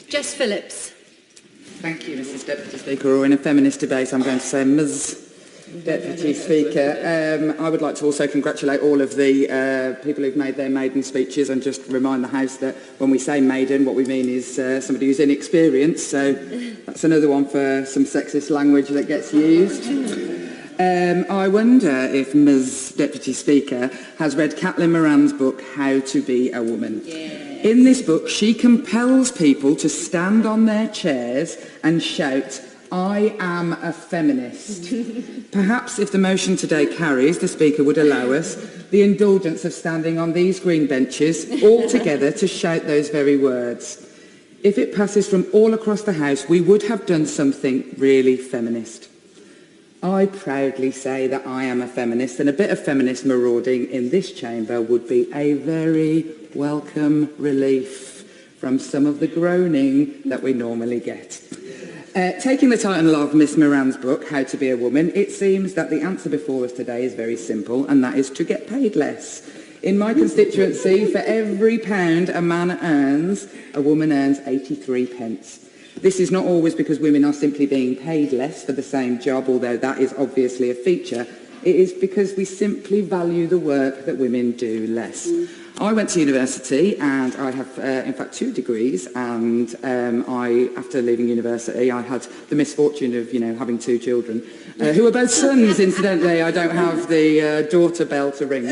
Jess Phillips. Thank you, Mrs Deputy Speaker. Or in a feminist debate, I'm going to say Ms Deputy Speaker. I would like to also congratulate all of the people who've made their maiden speeches and just remind the House that when we say maiden, what we mean is somebody who's inexperienced. So that's another one for some sexist language that gets used. I wonder if Ms Deputy Speaker has read Caitlin Moran's book, How to Be a Woman. Yes. In this book, she compels people to stand on their chairs and shout, "I am a feminist." Perhaps if the motion today carries, the Speaker would allow us the indulgence of standing on these green benches all together to shout those very words. If it passes from all across the House, we would have done something really feminist. I proudly say that I am a feminist, and a bit of feminist marauding in this chamber would be a very welcome relief from some of the groaning that we normally get. Taking the title of Miss Moran's book, How to Be a Woman, it seems that the answer before us today is very simple, and that is to get paid less. In my constituency, for every pound a man earns, a woman earns 83 pence. This is not always because women are simply being paid less for the same job, although that is obviously a feature. It is because we simply value the work that women do less. I went to university and I have, in fact, 2 degrees, and after leaving university, I had the misfortune of, having 2 children, who are both sons, incidentally. I don't have the daughter bell to ring.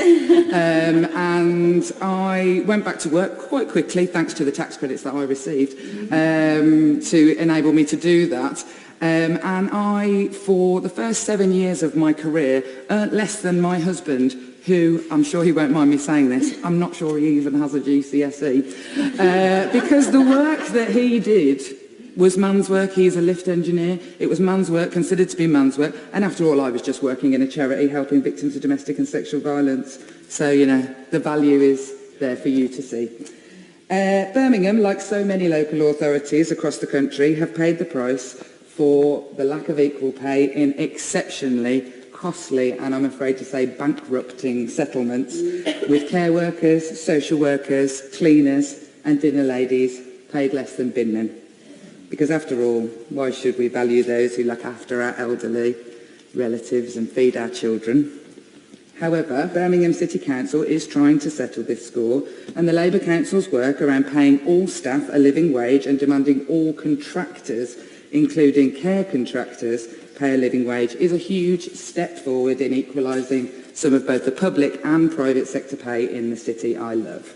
And I went back to work quite quickly, thanks to the tax credits that I received, to enable me to do that. And I, for the first 7 years of my career, earned less than my husband, who, I'm sure he won't mind me saying this, I'm not sure he even has a GCSE, because the work that he did was man's work. He's a lift engineer. It was man's work, considered to be man's work, and after all, I was just working in a charity helping victims of domestic and sexual violence. So, the value is there for you to see. Birmingham, like so many local authorities across the country, have paid the price for the lack of equal pay in exceptionally costly and, I'm afraid to say, bankrupting settlements with care workers, social workers, cleaners and dinner ladies paid less than binmen. Because after all, why should we value those who look after our elderly relatives and feed our children? However, Birmingham City Council is trying to settle this score, and the Labour Council's work around paying all staff a living wage and demanding all contractors, including care contractors, pay a living wage is a huge step forward in equalising some of both the public and private sector pay in the city I love.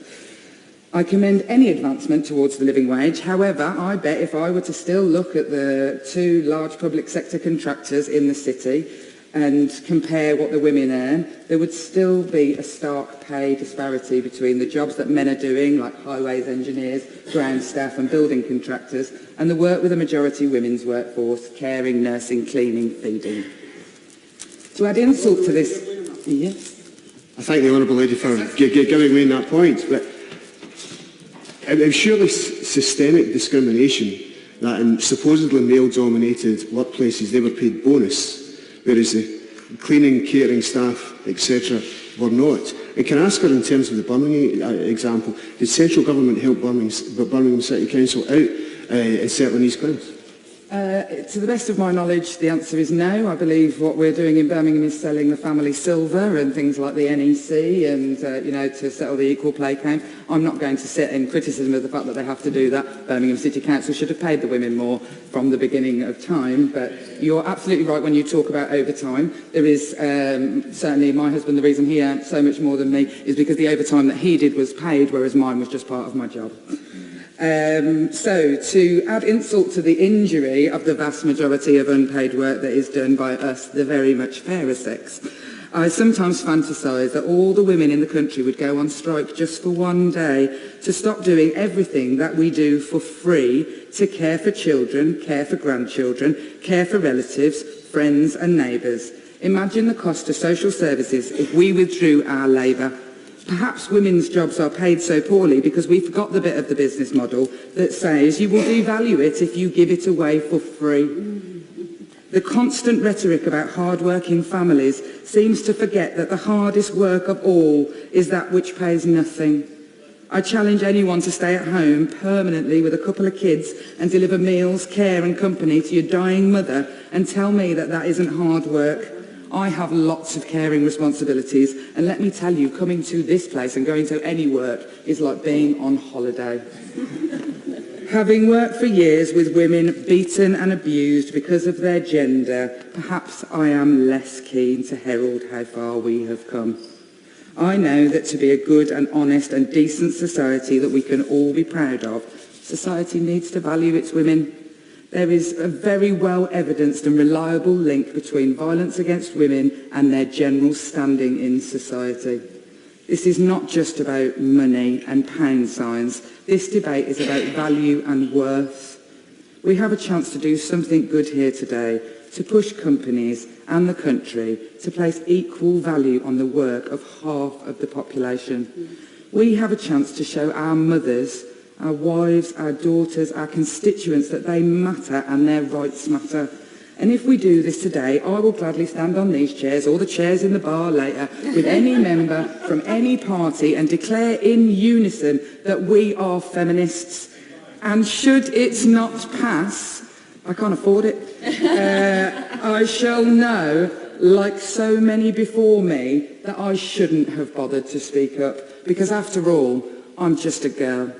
I commend any advancement towards the living wage. However, I bet if I were to still look at the 2 large public sector contractors in the city and compare what the women earn, there would still be a stark pay disparity between the jobs that men are doing, like highways engineers, ground staff and building contractors, and the work with a majority women's workforce, caring, nursing, cleaning, feeding. To add insult to this... Yes? I thank the Honourable Lady for giving me that point, but it was surely systemic discrimination that in supposedly male-dominated workplaces they were paid bonus, whereas the cleaning, catering staff, etc. were not. And can I ask her, in terms of the Birmingham example, did central government help Birmingham City Council out in settling these claims? To the best of my knowledge, the answer is no. I believe what we're doing in Birmingham is selling the family silver and things like the NEC and, to settle the equal pay claim. I'm not going to sit in criticism of the fact that they have to do that. Birmingham City Council should have paid the women more from the beginning of time, but you're absolutely right when you talk about overtime. There is certainly my husband, the reason he earned so much more than me is because the overtime that he did was paid, whereas mine was just part of my job. So, to add insult to the injury of the vast majority of unpaid work that is done by us, the very much fairer sex, I sometimes fantasise that all the women in the country would go on strike just for one day to stop doing everything that we do for free to care for children, care for grandchildren, care for relatives, friends and neighbours. Imagine the cost to social services if we withdrew our labour. Perhaps women's jobs are paid so poorly because we forgot the bit of the business model that says you will devalue it if you give it away for free. The constant rhetoric about hard-working families seems to forget that the hardest work of all is that which pays nothing. I challenge anyone to stay at home permanently with a couple of kids and deliver meals, care and company to your dying mother and tell me that that isn't hard work. I have lots of caring responsibilities, and let me tell you, coming to this place and going to any work is like being on holiday. Having worked for years with women beaten and abused because of their gender, perhaps I am less keen to herald how far we have come. I know that to be a good and honest and decent society that we can all be proud of, society needs to value its women. There is a very well evidenced and reliable link between violence against women and their general standing in society. This is not just about money and pound signs. This debate is about value and worth. We have a chance to do something good here today, to push companies and the country to place equal value on the work of half of the population. We have a chance to show our mothers, our wives, our daughters, our constituents that they matter and their rights matter. And if we do this today, I will gladly stand on these chairs or the chairs in the bar later with any member from any party and declare in unison that we are feminists. And should it not pass, I can't afford it, I shall know, like so many before me, that I shouldn't have bothered to speak up, because after all, I'm just a girl.